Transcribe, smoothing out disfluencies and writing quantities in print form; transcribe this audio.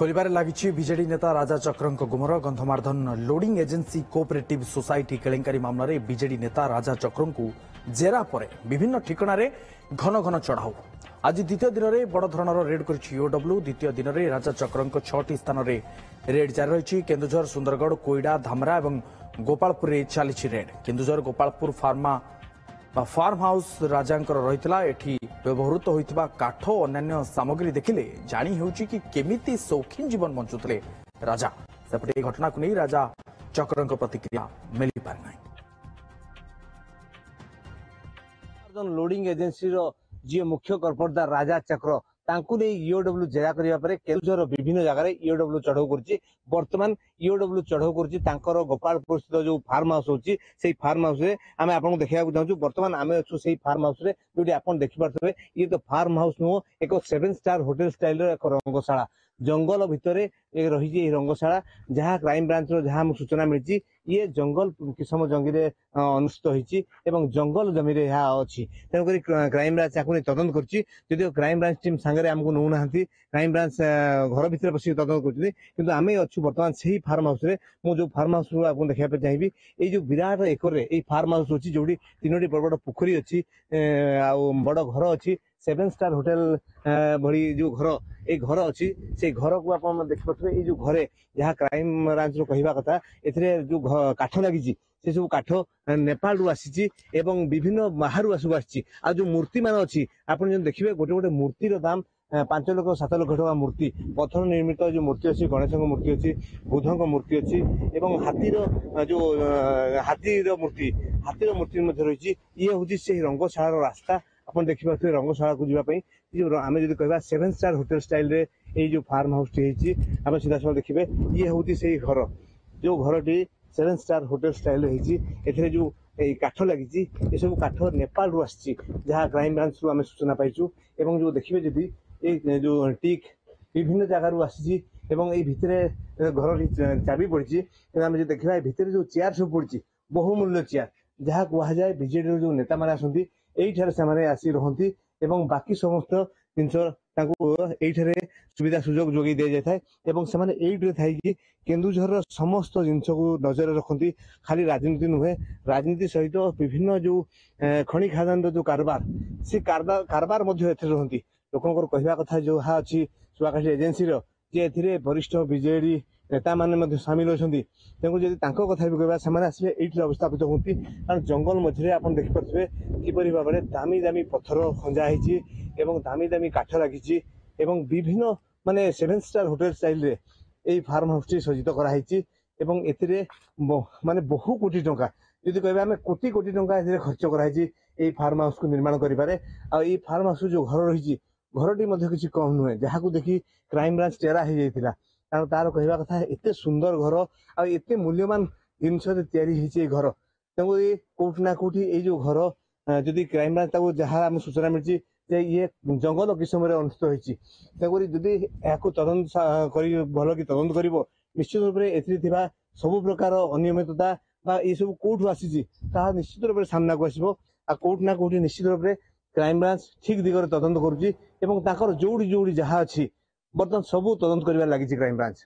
खोलबार लगी बीजेडी नेता राजा चक्रंक गुमर Gandhamardhan loading agency cooperative society केलेंकारी मामलें बीजेडी नेता राजा चक्रंक जेरा पर विभिन्न ठिकाण घन घन चढ़ाऊ आज द्वितीय दिन में बड़ धरणर रेड करओडब्ल्यू द्वितीय दिन में राजा चक्रंक 6टी स्थान में रेड जारी रही। केन्दुझर सुंदरगढ़ कोईडा धामरा और गोपालपुर चली raid. Keonjhar Gopalpur farm house राजांकर रही एठी व्यवहृत होता काठ और अन्य सामग्री देखिले जानी होउची कि केमिति शौखीन जीवन बंचुले राजा। सेपटे घटना को नहीं राजा चक्रंक प्रतिक्रिया मिल पार नहीं। लोडिंग एजेंसी जी मुख्य कर्मकर्ता राजा चक्र तांकु नहीं ईओडब्ल्यू जेरा करिया परे केन्दुझर विभिन्न जगह ईओडब्ल्यू चढ़ाऊ करछि। वर्तमान ईओडब्ल्यू चढ़ाऊ करछि तांकर गोपालपुर स्थित जो फार्म हाउस होछि सेही फार्म हाउस रे आमे आपन देखिया चाहूँ। वर्तमान आमे अछु सेही फार्म हाउस रे जोटी आपन देखि पारथबे ये तो फार्म हाउस नो एक 7 स्टार होटल स्टाइल रो एक रंगशाला जंगल भितरे रही रंगशाला जहाँ क्राइम ब्रांच रो जहाँ सूचना मिली ये जंगल किसम जंगी अनुष्ठित होती जंगल जमी अच्छी तेणुक क्राइम ब्रांच या तदंत कर क्राइम ब्रांच टीम सांगे आमको नौना क्राइम ब्रांच घर भितर बस तदंत करें अच्छु बर्तमान से फार्म हाउस रे मु जो फार्म हाउस आपको देखा चाहिए ये जो विराट एकर फार्म हाउस अच्छी जो 3टी बड़ बड़ पोखरी अच्छी बड़ घर अच्छी 7 स्टार होटल भली जो घर ये घर अच्छी से घर को आप देखिए ये जो घरे जहाँ क्राइम ब्रांच कहवा कथा ए जो काठ लगी से सब काठ नेपाल रु आसी विभिन्न बाहर सब आसी जो मूर्ति मान अच्छी आप देखिए गोटे गोटे मूर्तिर दाम 5 लाख 7 लाख टका मूर्ति पत्थर निर्मित जो मूर्ति अच्छी गणेश मूर्ति अच्छी बुद्ध मूर्ति अच्छी हाथीर जो हाथीर मूर्ति रही ये हूँ से रंगशाला रास्ता आप देखिए रंगशाला को जावाई आम जो कह 7 स्टार होटल स्टाइल रे ये जो फार्म हाउस टी आम सीधा सीधा देखिए ये हूँ से घर जो घर टी 7 स्टार होटल स्टाइल ए जो काठ लगी ये सब काठ नेपाल रु आसी जहाँ क्राइम ब्रांच रु आम सूचना पाइचु एवं जो देखिए जदि ये जो टिक विभिन्न जगार आसी भितर घर चाबी पड़ी आम जो देखा भितर जो चेयर सब पड़ी बहुमूल्य चेयर जहाँ कहुए बीजेडी जो नेता मैंने आसती ये आसी रहती बाकी समस्त जिन सुविधा सुजोग जोगी दि जाए से केन्दुझर समस्त जिन को नजर रखती खाली राजनीति नुहे राजनीति सहित विभिन्न जो खनि खादान जो कारबार से कारबार रहती लोक कहवा कथा जो अच्छी सुआकाशी एजेंसी जे वरिष्ठ बीजेडी नेता मैंने सामिल होती जब कथा भी कहवा से आसवे ये अवस्थापित होती कारण जंगल मझे आप देखिपे किपरि भाव में दामी दामी पत्थर खंजा दामी दामी काठ लगी विभिन्न माने 7 स्टार होटल स्टाइल रे यही फार्म हाउस टी सज्जित कराई माने बहु कोटी टंका यदि कह आम कोटी कोटी टंका खर्च कराई फार्म हाउस को निर्माण करें आई फार्म हाउस जो घर रही घरटी किसी कम नुहे जहाँ को देखी क्राइम ब्रांच टेरा हो जाता कारण तार कहवा कथा एत सुंदर घर आते मूल्यवान जिनस घर तेणु कौटना कौटी ये जो घर जदि क्राइम ब्रांच जहाँ आम सूचना मिली ये जंगल किसम अनुष्ठित होती तेणुक जदि तदंत भल कि तदंत कर निश्चित रूप से सब प्रकार अनियमितता ये सब कौटू आसी निश्चित रूप से सामना को आसो कौटना कौटी निश्चित रूप से क्राइम ब्रांच ठीक दिगरे तदंत करुच्ची जोड़ी जोड़ी जहाँ अच्छी बर्तमान सबू तदंत कर लगी क्राइम ब्रांच।